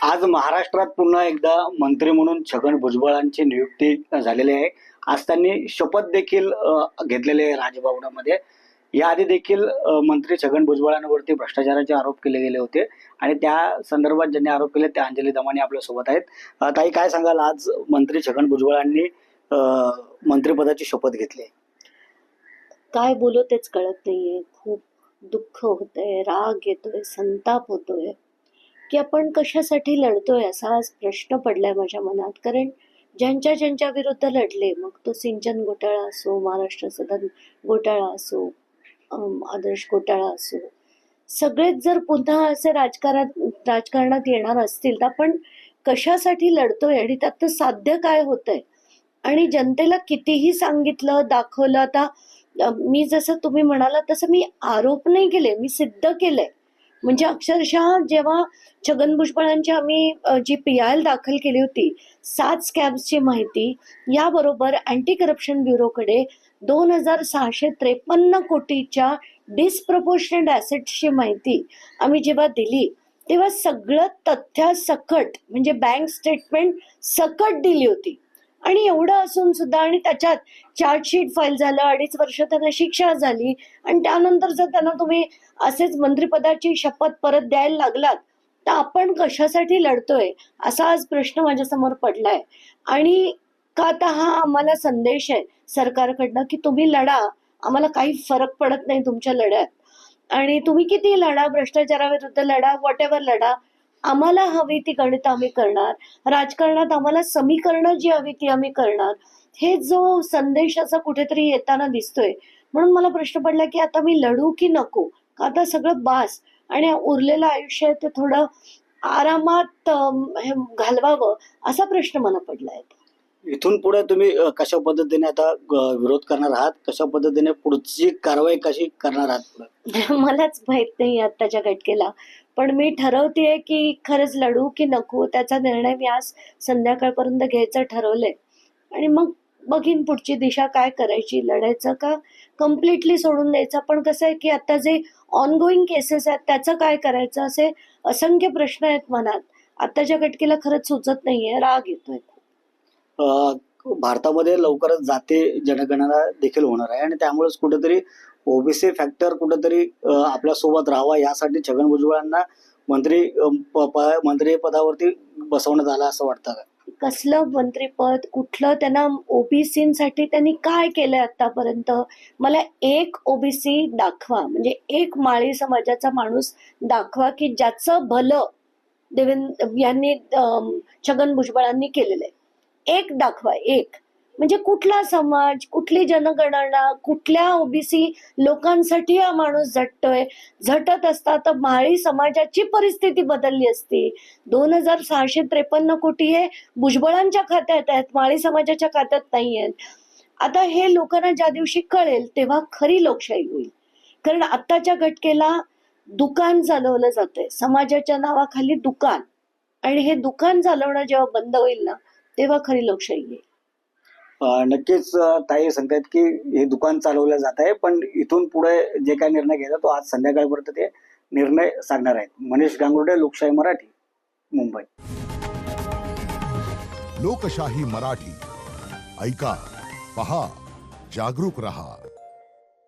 आज महाराष्ट्रात पुन्हा एकदा मंत्री म्हणून छगन भुजबळांची नियुक्ती झालेली आहे. आज त्यांनी शपथ देखील घेतलेले आहे राजभवनामध्ये. याआधी देखील मंत्री छगन भुजबळांवरती भ्रष्टाचाराचे आरोप केले गेले होते आणि त्या संदर्भात ज्यांनी आरोप केले त्या अंजली दमानी आपल्या सोबत आहेत. ताई, काय सांगाल, आज मंत्री छगन भुजबळांनी मंत्रिपदाची शपथ घेतली. काय बोलू तेच कळत नाहीये. खूप दुःख होतंय, राग येतोय, संताप होतोय की आपण कशासाठी लढतोय असा आज प्रश्न पडलाय माझ्या मनात. कारण ज्यांच्या विरुद्ध लढले, मग तो सिंचन घोटाळा असो, महाराष्ट्र सदन घोटाळा असो, आदर्श घोटाळा असो, सगळेच जर पुन्हा असे राजकारणात येणार असतील तर आपण कशासाठी लढतोय आणि त्यात साध्य काय होतंय. आणि जनतेला कितीही सांगितलं, दाखवलं. आता मी जसं तुम्ही म्हणाला तसं मी आरोप नाही केले, मी सिद्ध केलंय. म्हणजे अक्षरशः जेव्हा छगन भुजबळांची आम्ही जी PIL दाखल केली होती 7 स्कॅम्सची माहिती, याबरोबर अँटी करप्शन ब्युरोकडे 2,653 कोटीच्या डिस्प्रपोर्शनेट ॲसेट्सची माहिती आम्ही जेव्हा दिली, तेव्हा सगळं तथ्यासकट म्हणजे बँक स्टेटमेंट सकट दिली होती. आणि एवढं असून सुद्धा, आणि त्याच्यात चार्जशीट फाईल झालं, 2.5 वर्ष त्यांना शिक्षा झाली, आणि त्यानंतर जर त्यांना तुम्ही असेच मंत्रिपदाची शपथ परत द्यायला लागलात तर आपण कशासाठी लढतोय असा आज प्रश्न माझ्यासमोर पडलाय. आणि का आता हा आम्हाला संदेश आहे सरकारकडनं की तुम्ही लढा, आम्हाला काही फरक पडत नाही तुमच्या लढ्यात, आणि तुम्ही किती लढा, भ्रष्टाचाराविरुद्ध लढा, व्हॉटेव्हर लढा, आम्हाला हवी ती गणित आम्ही करणार, राजकारणात आम्हाला समीकरणं जी हवी ती आम्ही करणार. हे जो संदेश असा कुठेतरी येताना दिसतोय, म्हणून मला प्रश्न पडला की आता मी लढू की नको, का आता सगळं बास आणि उरलेलं आयुष्य आहे ते थोडं आरामात घालवावं असा प्रश्न मला पडलाय. इथून पुढे तुम्ही कशा पद्धतीने आता विरोध करणार आहात, कशा पद्धतीने पुढची कारवाई कशी करणार आहात? मलाच माहित नाही आत्ताच्या घटकेला, पण मी ठरवतेय की खरंच लढू की नको. त्याचा निर्णय मी आज संध्याकाळपर्यंत घ्यायचं ठरवलंय आणि मग बघीन पुढची दिशा काय करायची, लढायचं का कम्प्लिटली सोडून द्यायचं. पण कसं आहे की आता जे ऑनगोईंग केसेस आहेत त्याचं काय करायचं, असे असंख्य प्रश्न आहेत मनात. आत्ताच्या घटकेला खरंच सुचत नाहीये, राग येतोय. भारतामध्ये लवकरच जाती जनगणना देखील होणार आहे आणि त्यामुळेच कुठेतरी ओबीसी फॅक्टर कुठेतरी आपल्या सोबत राहावा यासाठी छगन भुजबळांना मंत्री पदावरती बसवण्यात आलं असं वाटतं का? कसलं मंत्रीपद, कुठलं? त्यांना ओबीसीसाठी त्यांनी काय केलंय आतापर्यंत? मला एक ओबीसी दाखवा, म्हणजे एक माळी समाजाचा माणूस दाखवा की ज्याचं भलं यांनी छगन भुजबळांनी केलेलं आहे. एक दाखवा, एक. म्हणजे कुठला समाज, कुठली जनगणना, कुठल्या ओबीसी लोकांसाठी हा माणूस झटतोय? झटत असता तर माळी समाजाची परिस्थिती बदलली असती. 2,653 कोटी हे भुजबळांच्या खात्यात आहेत, माळी समाजाच्या खात्यात नाही आहेत. आता हे लोकांना ज्या दिवशी कळेल तेव्हा खरी लोकशाही होईल. कारण आत्ताच्या घटकेला दुकान चालवलं जातंय, समाजाच्या नावाखाली दुकान, आणि हे दुकान चालवणं जेव्हा बंद होईल ना तेव्हा खरी लोकशाही येईल. नक्कीच ताई सांगतायत की हे दुकान चालवलं जात आहे, पण इथून पुढे जे काही निर्णय घ्यायचा तो आज संध्याकाळपर्यंत ते निर्णय सांगणार आहेत. मनीष गांगुर्डे, लोकशाही मराठी, मुंबई. लोकशाही मराठी, ऐका, पहा, जागरूक रहा.